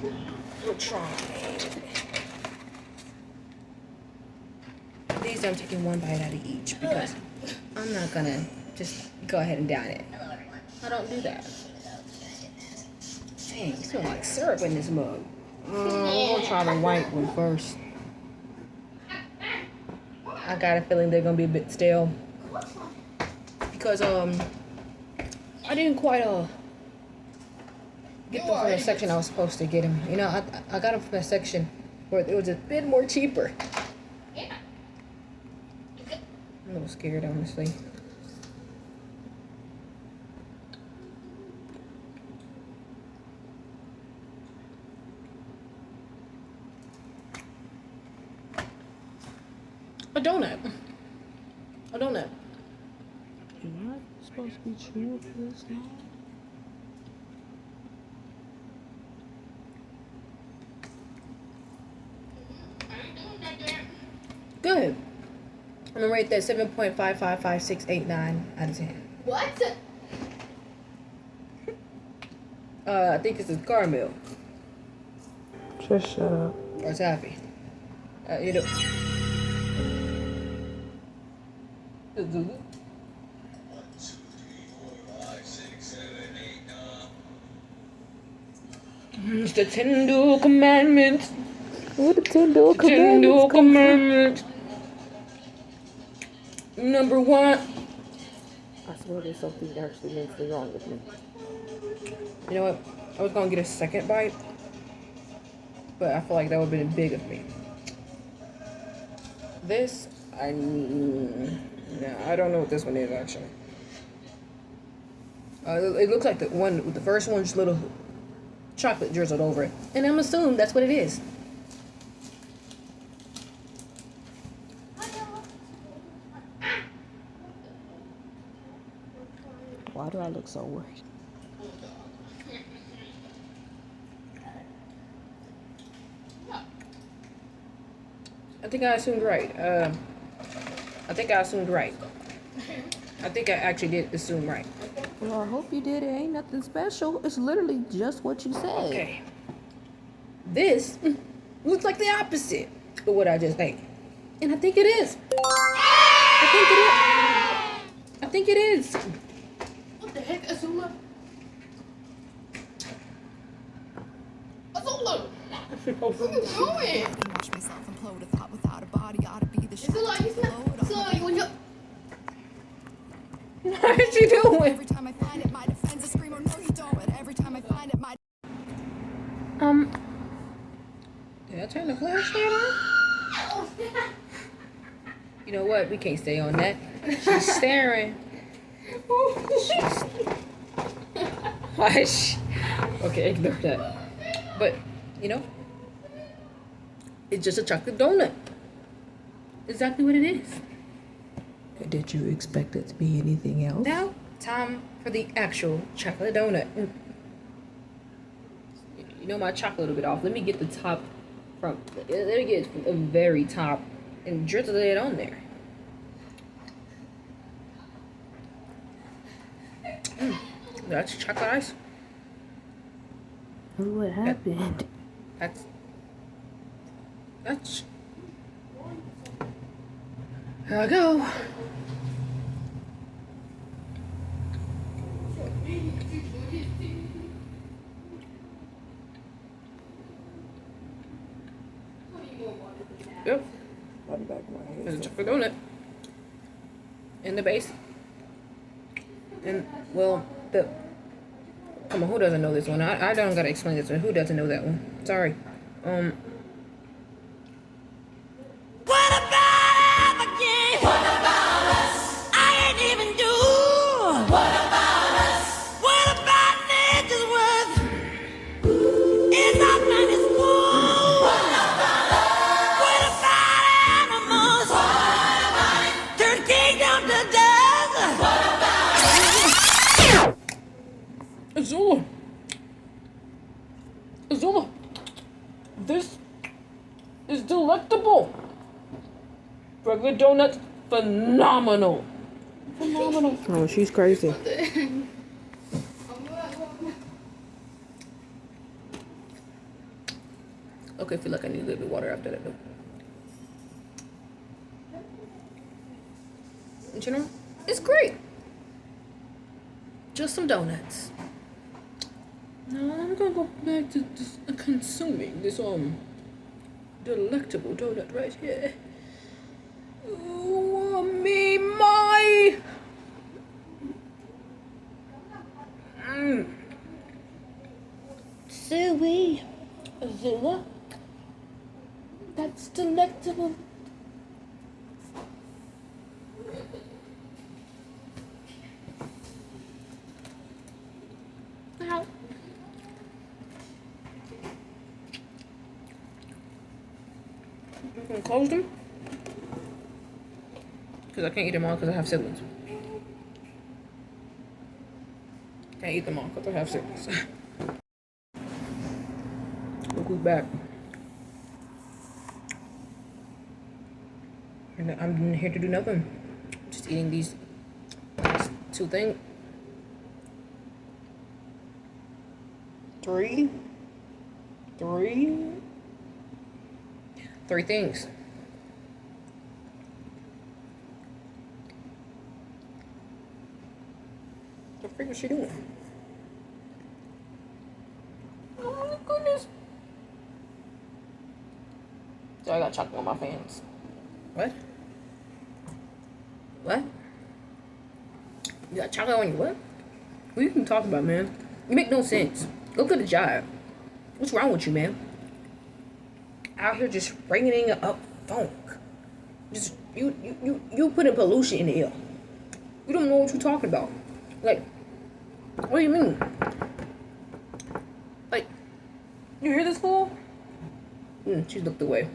We'll try. These I'm taking one bite out of each because I'm not gonna just go ahead and down it. I don't do that. Dang, it smells like syrup in this mug. I'm gonna try the white one first. I got a feeling they're gonna be a bit stale because I didn't quite get them from the section I was supposed to get them. You know, I got them from a section where it was a bit more cheaper. I'm a little scared, honestly. A donut. A donut. Am I supposed to be chewing for this long? Good. I'm gonna rate that 7.555689 out of 10. What? I think this is caramel Just shut up. or taffy. You know. It's the 10 dual commandments. What the 10 dual 10 dual commandments? commandments. Number 1. I swear there's something actually mentally wrong with me. You know what? I was gonna get a second bite, but I feel like that would have been big of me. This, I don't know what this one is actually. It looks like the first one, just little chocolate drizzled over it, and I'm assuming that's what it is. Why do I look so worried? I think I assumed right. I think I assumed right. I think I actually did assume right. Well, I hope you did. It ain't nothing special. It's literally just what you said. Okay. This looks like the opposite of what I just ate. And I think it is. I think it is. What the heck, Azula? Azula! What are you doing? Watch myself implode. A thought without a body ought to be the shit. Azula, you want your... What is she doing? Every time I find it, my defense a screamer. No, you don't. And every time I find it, my Did I turn the flashlight on? You know what? We can't stay on that. She's staring. Hush. Okay, ignore that. But, you know, it's just a chocolate donut. Exactly what it is. Did you expect it to be anything else? Now, time for the actual chocolate donut. You know my chocolate a little bit off. Let me get the top from. Let me get the very top and drizzle it on there. That's chocolate ice. What happened? That's. Here I go. Yep. I'll be back in my head. There's a chocolate donut in the base. And, well, come on, who doesn't know this one? I don't gotta explain this one. Who doesn't know that one? Sorry. What about again? What about us? I ain't even do. What about us? What about nature's worth? It's not like it's cool. What about us? What about animals? What about it? Turn kingdom to dust. What about it? Azula. Azula. This is delectable. Regular donut, phenomenal. Phenomenal. Oh, she's crazy. Okay, I feel like I need a little bit of water after that though. And you know, it's great. Just some donuts. Now I'm gonna go back to this, consuming this delectable donut right here. Oh, me, my. Suey, Azula. That's delectable. Ow. I'm gonna close them because I can't eat them all because I have siblings. Can't eat them all because I have siblings. Look who's back. And I'm here to do nothing. Just eating these two things. Three things. What the freak is she doing? Oh my goodness. So I got chocolate on my fans. What? What? You got chocolate on your what? What you can talk about, man? You make no sense. Go get a job. What's wrong with you, man? Out here just bringing up funk. Just you putting pollution in the air. You don't know what you're talking about. Like, what do you mean? Like, you hear this fool? She looked away.